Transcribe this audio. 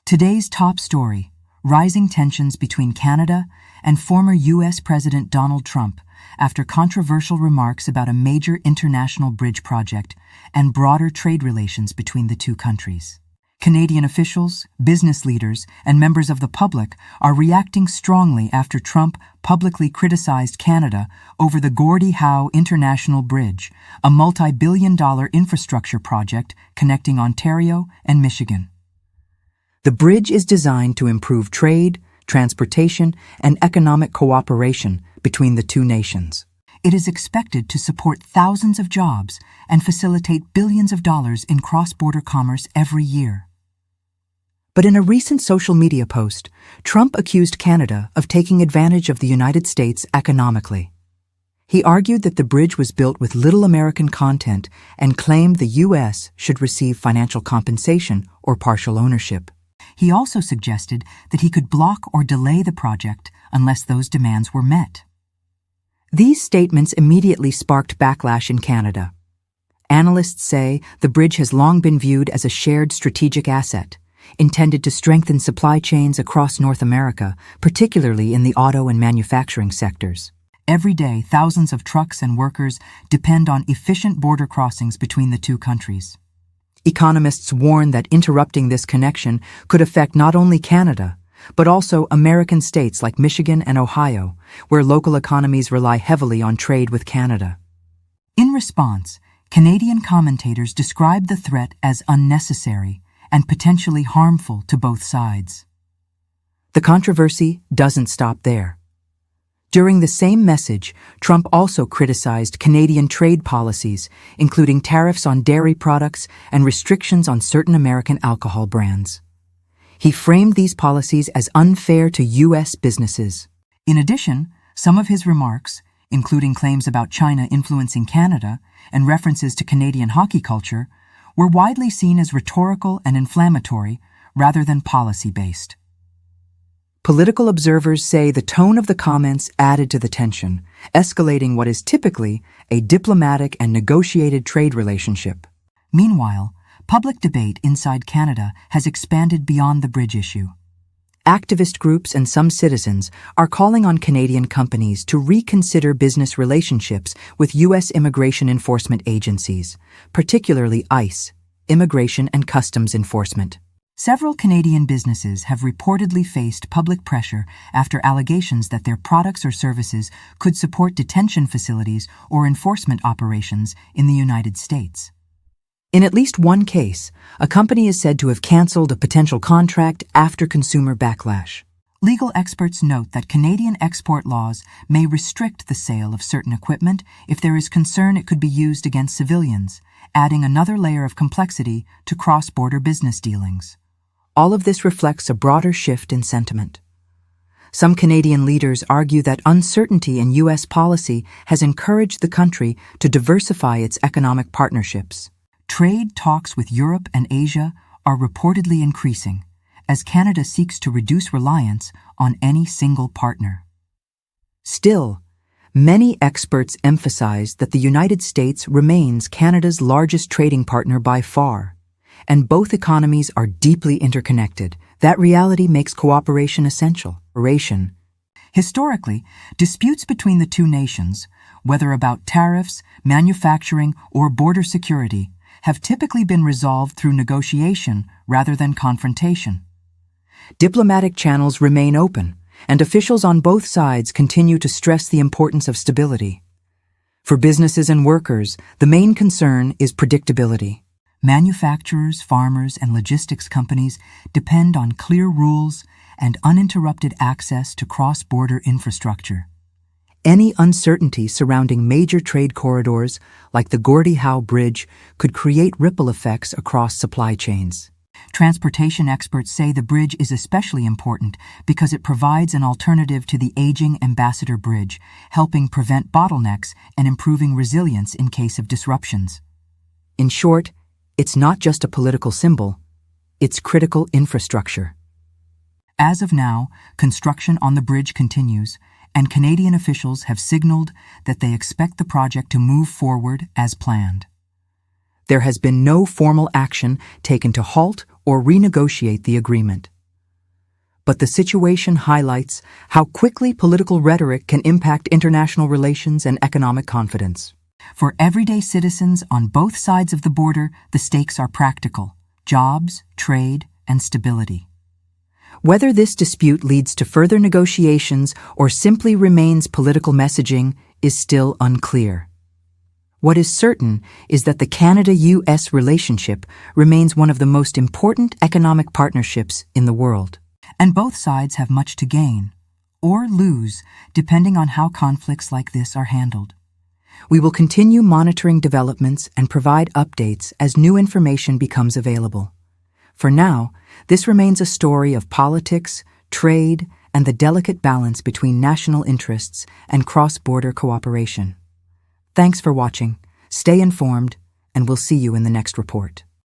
Today's top story: rising tensions between Canada and former U.S. President Donald Trump after controversial remarks about a major international bridge project and broader trade relations between the two countries. Canadian officials, business leaders, and members of the public are reacting strongly after Trump publicly criticized Canada over the Gordie Howe International Bridge, a multi-billion-dollar infrastructure project connecting Ontario and Michigan. The bridge is designed to improve trade, transportation, and economic cooperation between the two nations. It is expected to support thousands of jobs and facilitate billions of dollars in cross-border commerce every year. But in a recent social media post, Trump accused Canada of taking advantage of the United States economically. He argued that the bridge was built with little American content and claimed the U.S. should receive financial compensation or partial ownership. He also suggested that he could block or delay the project unless those demands were met. These statements immediately sparked backlash in Canada. Analysts say the bridge has long been viewed as a shared strategic asset, intended to strengthen supply chains across North America, particularly in the auto and manufacturing sectors. Every day, thousands of trucks and workers depend on efficient border crossings between the two countries. Economists warn that interrupting this connection could affect not only Canada, but also American states like Michigan and Ohio, where local economies rely heavily on trade with Canada. In response, Canadian commentators described the threat as unnecessary and potentially harmful to both sides. The controversy doesn't stop there. During the same message, Trump also criticized Canadian trade policies, including tariffs on dairy products and restrictions on certain American alcohol brands. He framed these policies as unfair to U.S. businesses. In addition, some of his remarks, including claims about China influencing Canada and references to Canadian hockey culture, were widely seen as rhetorical and inflammatory rather than policy-based. Political observers say the tone of the comments added to the tension, escalating what is typically a diplomatic and negotiated trade relationship. Meanwhile, public debate inside Canada has expanded beyond the bridge issue. Activist groups and some citizens are calling on Canadian companies to reconsider business relationships with U.S. immigration enforcement agencies, particularly ICE, Immigration and Customs Enforcement. Several Canadian businesses have reportedly faced public pressure after allegations that their products or services could support detention facilities or enforcement operations in the United States. In at least one case, a company is said to have canceled a potential contract after consumer backlash. Legal experts note that Canadian export laws may restrict the sale of certain equipment if there is concern it could be used against civilians, adding another layer of complexity to cross-border business dealings. All of this reflects a broader shift in sentiment. Some Canadian leaders argue that uncertainty in U.S. policy has encouraged the country to diversify its economic partnerships. Trade talks with Europe and Asia are reportedly increasing, as Canada seeks to reduce reliance on any single partner. Still, many experts emphasize that the United States remains Canada's largest trading partner by far, and both economies are deeply interconnected. That reality makes cooperation essential. Historically, disputes between the two nations, whether about tariffs, manufacturing, or border security, have typically been resolved through negotiation rather than confrontation. Diplomatic channels remain open, and officials on both sides continue to stress the importance of stability. For businesses and workers, the main concern is predictability. Manufacturers, farmers, and logistics companies depend on clear rules and uninterrupted access to cross-border infrastructure. Any uncertainty surrounding major trade corridors, like the Gordie Howe Bridge, could create ripple effects across supply chains. Transportation experts say the bridge is especially important because it provides an alternative to the aging Ambassador Bridge, helping prevent bottlenecks and improving resilience in case of disruptions. In short, it's not just a political symbol, it's critical infrastructure. As of now, construction on the bridge continues, and Canadian officials have signaled that they expect the project to move forward as planned. There has been no formal action taken to halt or renegotiate the agreement. but the situation highlights how quickly political rhetoric can impact international relations and economic confidence. For everyday citizens on both sides of the border, the stakes are practical: jobs, trade, and stability. Whether this dispute leads to further negotiations or simply remains political messaging is still unclear. What is certain is that the Canada-US relationship remains one of the most important economic partnerships in the world. And both sides have much to gain, or lose, depending on how conflicts like this are handled. We will continue monitoring developments and provide updates as new information becomes available. For now, this remains a story of politics, trade, and the delicate balance between national interests and cross-border cooperation. Thanks for watching, stay informed, and we'll see you in the next report.